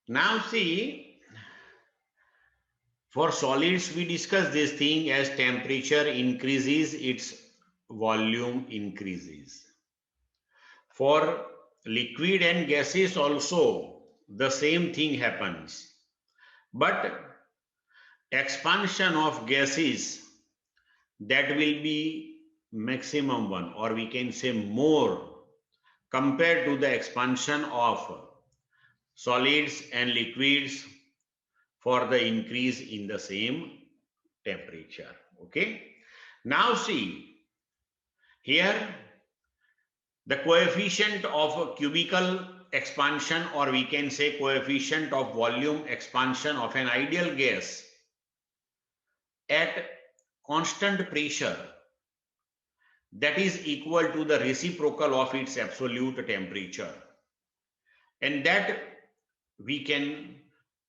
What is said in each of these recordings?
Now see, for solids we discuss this thing as temperature increases, its volume increases. For liquid and gases also the same thing happens. But expansion of gases, that will be maximum one, or we can say more, compared to the expansion of solids and liquids for the increase in the same temperature. Okay. Now see, here the coefficient of cubical expansion, or we can say coefficient of volume expansion of an ideal gas at constant pressure, that is equal to the reciprocal of its absolute temperature. And that we can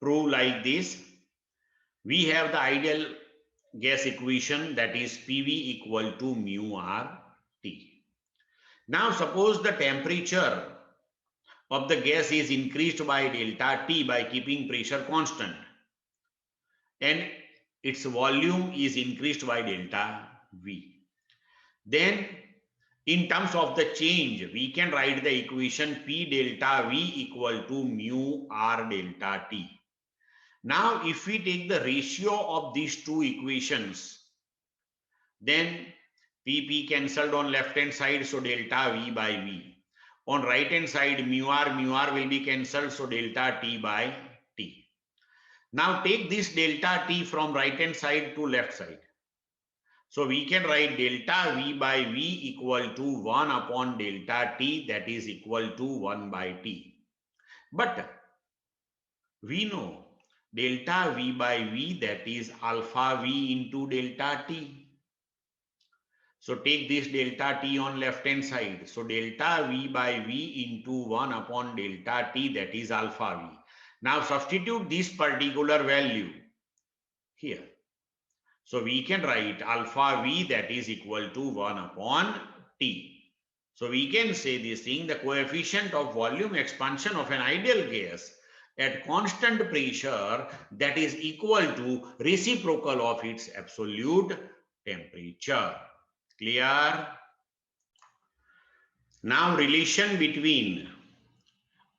prove like this. We have the ideal gas equation, that is PV equal to mu R T. Now suppose the temperature of the gas is increased by delta T by keeping pressure constant, and its volume is increased by delta V. Then in terms of the change, we can write the equation P delta V equal to mu R delta T. Now if we take the ratio of these two equations, then PP cancelled on left hand side, so delta V by V. On right hand side, mu R will be cancelled, so delta T by T. Now take this delta T from right hand side to left side. So we can write delta V by V equal to 1 upon delta T, that is equal to 1 by T. But we know delta V by V, that is alpha V into delta T. So take this delta T on left hand side. So delta V by V into 1 upon delta T, that is alpha V. Now substitute this particular value here. So we can write alpha V, that is equal to 1 upon T. So we can say this thing, the coefficient of volume expansion of an ideal gas at constant pressure, that is equal to reciprocal of its absolute temperature. Clear? Now relation between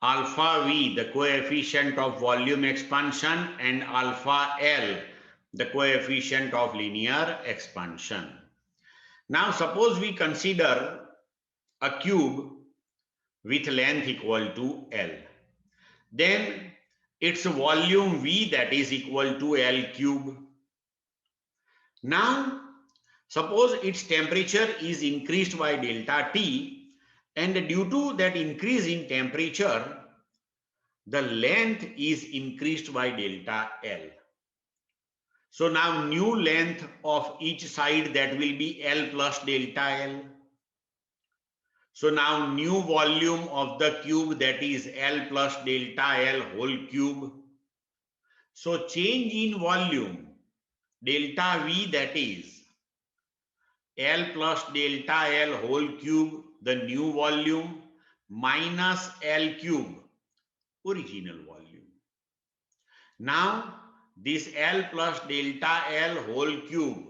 alpha V, the coefficient of volume expansion, and alpha L, the coefficient of linear expansion. Now suppose we consider a cube with length equal to L. Then its volume V, that is equal to L cube. Now suppose its temperature is increased by delta T, and due to that increase in temperature, the length is increased by delta L. So now new length of each side, that will be L plus delta L. So now new volume of the cube, that is L plus delta L whole cube. So change in volume, delta V, that is L plus delta L whole cube, the new volume, minus L cube, original volume. Now this L plus delta L whole cube,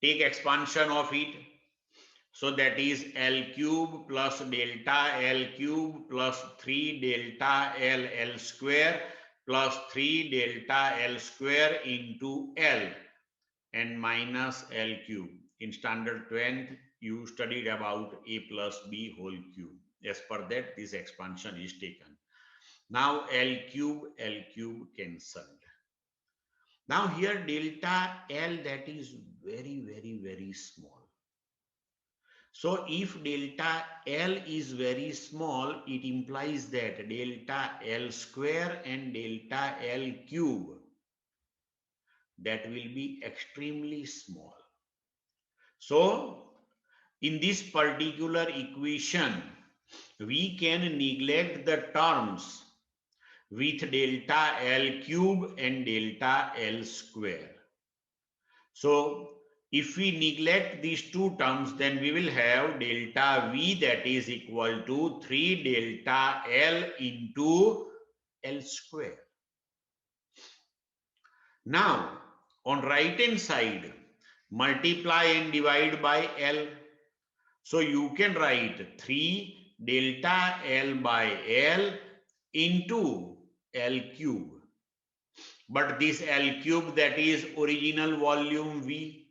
take expansion of it. So that is L cube plus delta L cube plus 3 delta L L square plus 3 delta L square into L and minus L cube. In standard 10th, you studied about A plus B whole cube. As per that, this expansion is taken. Now L cube cancelled. Now here delta L, that is very small. So if delta L is very small, it implies that delta L square and delta L cube, that will be extremely small. So in this particular equation, we can neglect the terms with delta L cube and delta L square. So if we neglect these two terms, then we will have delta V, that is equal to 3 delta L into L square. Now, on right hand side, multiply and divide by L. So you can write 3 delta L by L into L cube. But this L cube, that is original volume V.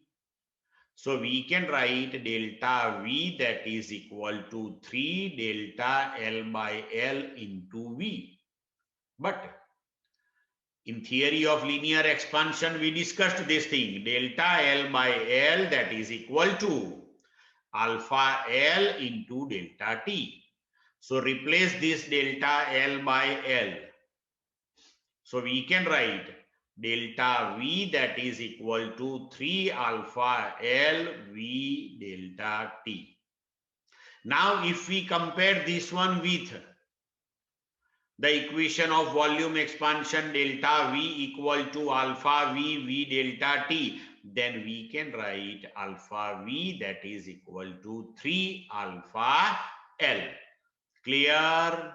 So we can write delta V, that is equal to 3 delta L by L into V. But in theory of linear expansion, we discussed this thing. Delta L by L, that is equal to alpha L into delta T. So replace this delta L by L. So we can write delta V, that is equal to 3 alpha L V delta T. Now if we compare this one with the equation of volume expansion delta V equal to alpha V V delta T, then we can write alpha V, that is equal to 3 alpha L. Clear?